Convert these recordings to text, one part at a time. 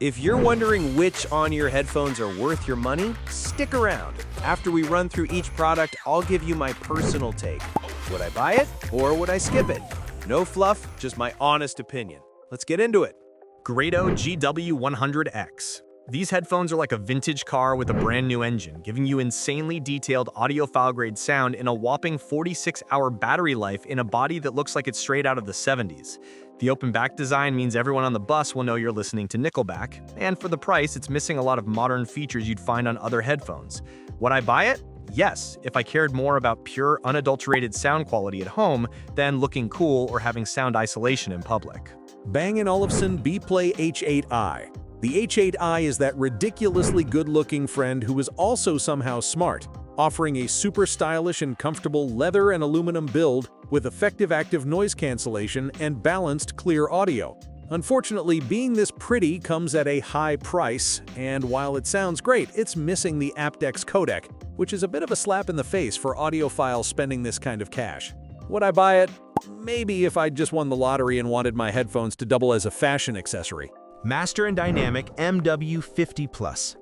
If you're wondering which on-ear headphones are worth your money, stick around. After we run through each product, I'll give you my personal take. Would I buy it or would I skip it? No fluff, just my honest opinion. Let's get into it. Grado GW100x. These headphones are like a vintage car with a brand new engine, giving you insanely detailed audiophile-grade sound in a whopping 46-hour battery life in a body that looks like it's straight out of the 70s. The open back design means everyone on the bus will know you're listening to Nickelback, and for the price, it's missing a lot of modern features you'd find on other headphones. Would I buy it? Yes, if I cared more about pure, unadulterated sound quality at home than looking cool or having sound isolation in public. Bang & Olufsen Beoplay H8i. The H8i is that ridiculously good-looking friend who is also somehow smart, offering a super stylish and comfortable leather and aluminum build with effective active noise cancellation and balanced clear audio. Unfortunately, being this pretty comes at a high price, and while it sounds great, it's missing the aptX codec, which is a bit of a slap in the face for audiophiles spending this kind of cash. Would I buy it? Maybe if I'd just won the lottery and wanted my headphones to double as a fashion accessory. Master and Dynamic MW50 Plus.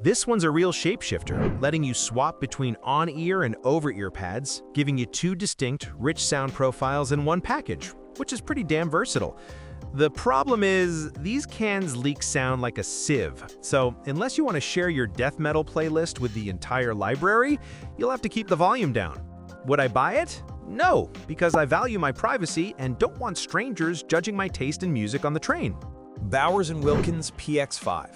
This one's a real shapeshifter, letting you swap between on-ear and over-ear pads, giving you two distinct, rich sound profiles in one package, which is pretty damn versatile. The problem is, these cans leak sound like a sieve, so unless you want to share your death metal playlist with the entire library, you'll have to keep the volume down. Would I buy it? No, because I value my privacy and don't want strangers judging my taste in music on the train. Bowers & Wilkins PX5.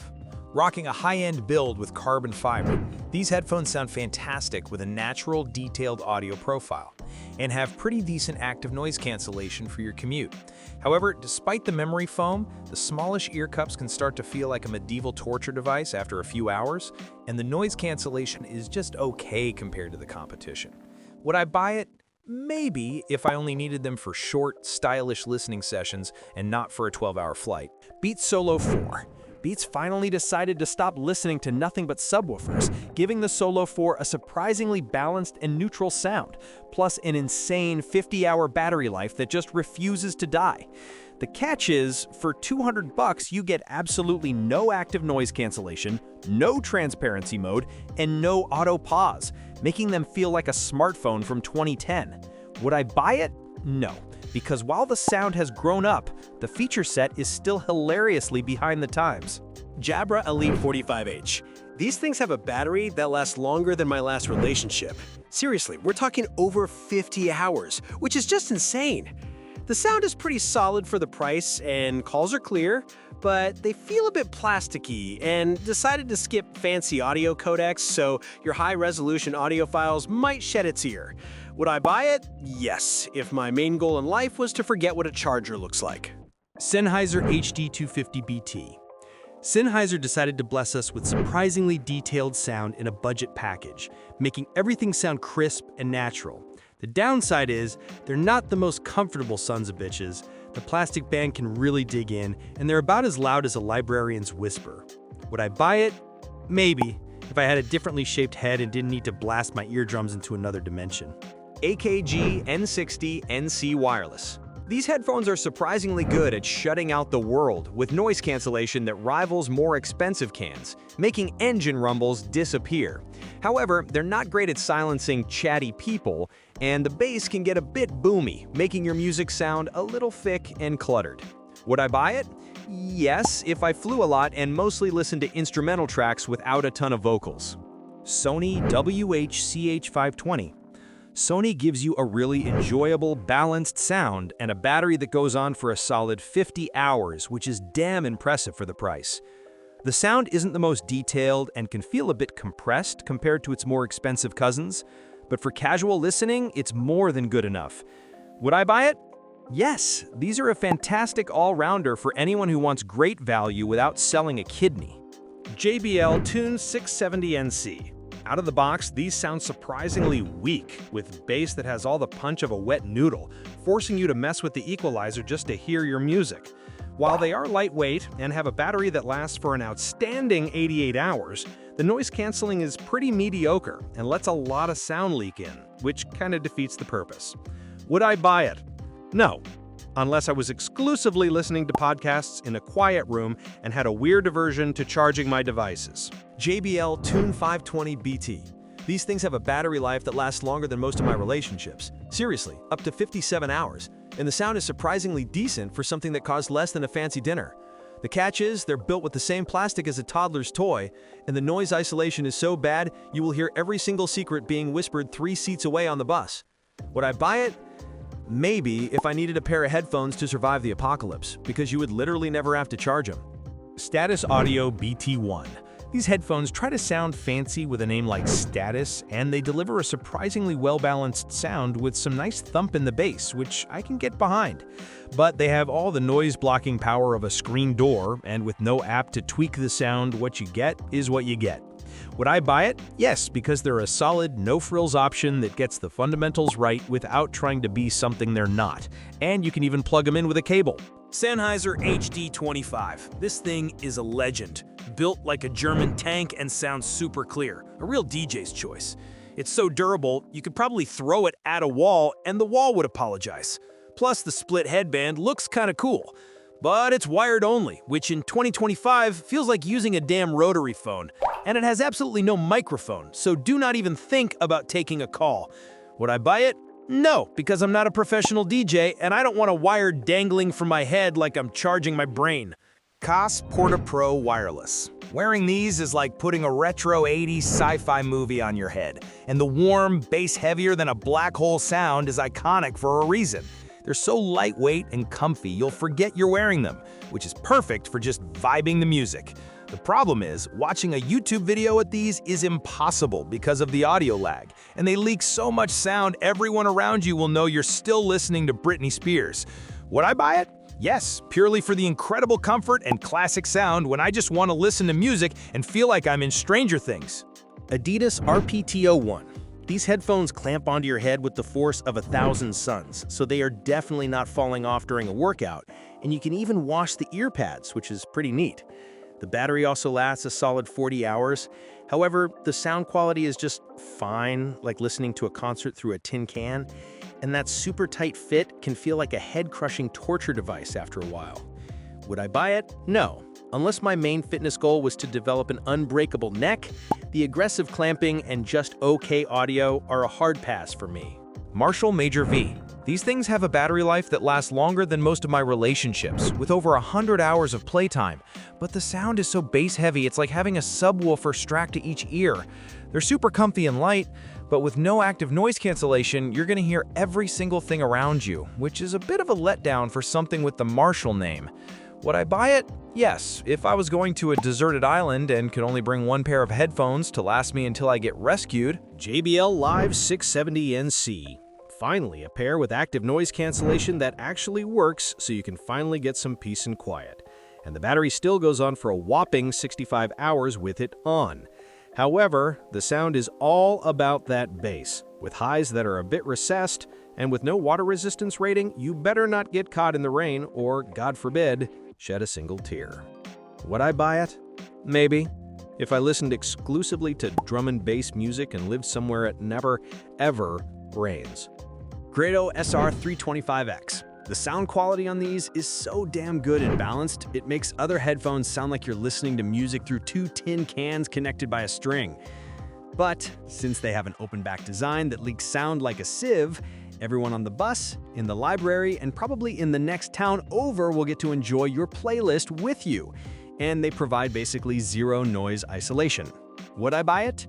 Rocking a high-end build with carbon fiber, these headphones sound fantastic with a natural, detailed audio profile, and have pretty decent active noise cancellation for your commute. However, despite the memory foam, the smallish ear cups can start to feel like a medieval torture device after a few hours, and the noise cancellation is just okay compared to the competition. Would I buy it? Maybe, if I only needed them for short, stylish listening sessions and not for a 12-hour flight. Beats Solo 4. Beats finally decided to stop listening to nothing but subwoofers, giving the Solo 4 a surprisingly balanced and neutral sound, plus an insane 50-hour battery life that just refuses to die. The catch is, for $200 you get absolutely no active noise cancellation, no transparency mode, and no auto pause, making them feel like a smartphone from 2010. Would I buy it? No, because while the sound has grown up, the feature set is still hilariously behind the times. Jabra Elite 45H. These things have a battery that lasts longer than my last relationship. Seriously, we're talking over 50 hours, which is just insane. The sound is pretty solid for the price and calls are clear, but they feel a bit plasticky and decided to skip fancy audio codecs, so your high-resolution audiophiles might shed its ear. Would I buy it? Yes, if my main goal in life was to forget what a charger looks like. Sennheiser HD250BT. Sennheiser decided to bless us with surprisingly detailed sound in a budget package, making everything sound crisp and natural. The downside is, they're not the most comfortable sons of bitches. The plastic band can really dig in, and they're about as loud as a librarian's whisper. Would I buy it? Maybe, if I had a differently shaped head and didn't need to blast my eardrums into another dimension. AKG N60NC wireless. These headphones are surprisingly good at shutting out the world with noise cancellation that rivals more expensive cans, making engine rumbles disappear. However, they're not great at silencing chatty people, and the bass can get a bit boomy, making your music sound a little thick and cluttered. Would I buy it? Yes, if I flew a lot and mostly listened to instrumental tracks without a ton of vocals. Sony WH-CH520. Sony gives you a really enjoyable, balanced sound and a battery that goes on for a solid 50 hours, which is damn impressive for the price. The sound isn't the most detailed and can feel a bit compressed compared to its more expensive cousins, but for casual listening, it's more than good enough. Would I buy it? Yes, these are a fantastic all-rounder for anyone who wants great value without selling a kidney. JBL Tune 670NC. Out of the box, these sound surprisingly weak, with bass that has all the punch of a wet noodle, forcing you to mess with the equalizer just to hear your music. While they are lightweight and have a battery that lasts for an outstanding 88 hours, the noise canceling is pretty mediocre and lets a lot of sound leak in, which kind of defeats the purpose. Would I buy it? No. unless I was exclusively listening to podcasts in a quiet room and had a weird aversion to charging my devices. JBL Tune 520 BT. These things have a battery life that lasts longer than most of my relationships. Seriously, up to 57 hours. And the sound is surprisingly decent for something that costs less than a fancy dinner. The catch is, they're built with the same plastic as a toddler's toy, and the noise isolation is so bad, you will hear every single secret being whispered 3 seats away on the bus. Would I buy it? Maybe, if I needed a pair of headphones to survive the apocalypse, because you would literally never have to charge them. Status Audio BT1. These headphones try to sound fancy with a name like Status, and they deliver a surprisingly well-balanced sound with some nice thump in the bass, which I can get behind. But they have all the noise-blocking power of a screen door, and with no app to tweak the sound, what you get is what you get. Would I buy it? Yes, because they're a solid, no-frills option that gets the fundamentals right without trying to be something they're not. And you can even plug them in with a cable. Sennheiser HD25. This thing is a legend. Built like a German tank and sounds super clear. A real DJ's choice. It's so durable, you could probably throw it at a wall and the wall would apologize. Plus, the split headband looks kinda cool. But it's wired only, which in 2025 feels like using a damn rotary phone. And it has absolutely no microphone, so do not even think about taking a call. Would I buy it? No, because I'm not a professional DJ and I don't want a wire dangling from my head like I'm charging my brain. Koss Porta Pro Wireless. Wearing these is like putting a retro 80s sci-fi movie on your head. And the warm, bass heavier than a black hole sound is iconic for a reason. They're so lightweight and comfy, you'll forget you're wearing them, which is perfect for just vibing the music. The problem is, watching a YouTube video with these is impossible because of the audio lag, and they leak so much sound everyone around you will know you're still listening to Britney Spears. Would I buy it? Yes, purely for the incredible comfort and classic sound when I just want to listen to music and feel like I'm in Stranger Things. Adidas RPT-01. These headphones clamp onto your head with the force of 1,000 suns, so they are definitely not falling off during a workout, and you can even wash the ear pads, which is pretty neat. The battery also lasts a solid 40 hours. However, the sound quality is just fine, like listening to a concert through a tin can, and that super tight fit can feel like a head-crushing torture device after a while. Would I buy it? No. Unless my main fitness goal was to develop an unbreakable neck, the aggressive clamping and just okay audio are a hard pass for me. Marshall Major V. These things have a battery life that lasts longer than most of my relationships, with over 100 hours of playtime. But the sound is so bass heavy, it's like having a subwoofer strapped to each ear. They're super comfy and light, but with no active noise cancellation, you're gonna hear every single thing around you, which is a bit of a letdown for something with the Marshall name. Would I buy it? Yes, if I was going to a deserted island and could only bring one pair of headphones to last me until I get rescued. JBL Live 670NC. Finally, a pair with active noise cancellation that actually works so you can finally get some peace and quiet. And the battery still goes on for a whopping 65 hours with it on. However, the sound is all about that bass, with highs that are a bit recessed, and with no water resistance rating, you better not get caught in the rain or, God forbid, shed a single tear. Would I buy it? Maybe. If I listened exclusively to drum and bass music and lived somewhere it never, ever rains. Grado SR325x. The sound quality on these is so damn good and balanced, it makes other headphones sound like you're listening to music through 2 tin cans connected by a string. But since they have an open-back design that leaks sound like a sieve, everyone on the bus, in the library, and probably in the next town over will get to enjoy your playlist with you. And they provide basically zero noise isolation. Would I buy it?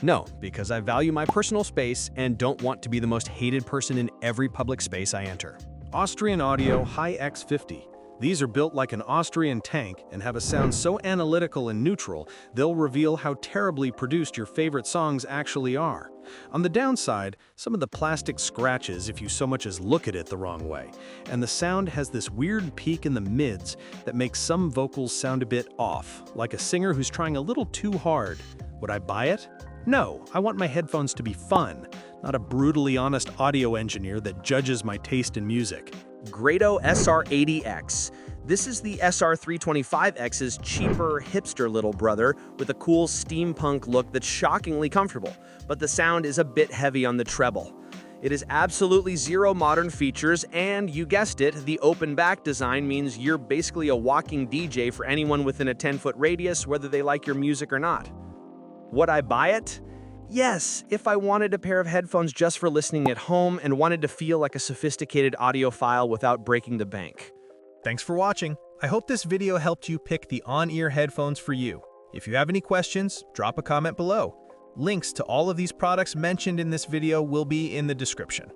No, because I value my personal space and don't want to be the most hated person in every public space I enter. Austrian Audio Hi-X50. These are built like an Austrian tank and have a sound so analytical and neutral, they'll reveal how terribly produced your favorite songs actually are. On the downside, some of the plastic scratches if you so much as look at it the wrong way, and the sound has this weird peak in the mids that makes some vocals sound a bit off, like a singer who's trying a little too hard. Would I buy it? No, I want my headphones to be fun, not a brutally honest audio engineer that judges my taste in music. Grado SR80X. This is the SR325X's cheaper, hipster little brother with a cool steampunk look that's shockingly comfortable, but the sound is a bit heavy on the treble. It is absolutely zero modern features, and you guessed it, the open back design means you're basically a walking DJ for anyone within a 10-foot radius, whether they like your music or not. Would I buy it? Yes, if I wanted a pair of headphones just for listening at home and wanted to feel like a sophisticated audiophile without breaking the bank. Thanks for watching. I hope this video helped you pick the on-ear headphones for you. If you have any questions, drop a comment below. Links to all of these products mentioned in this video will be in the description.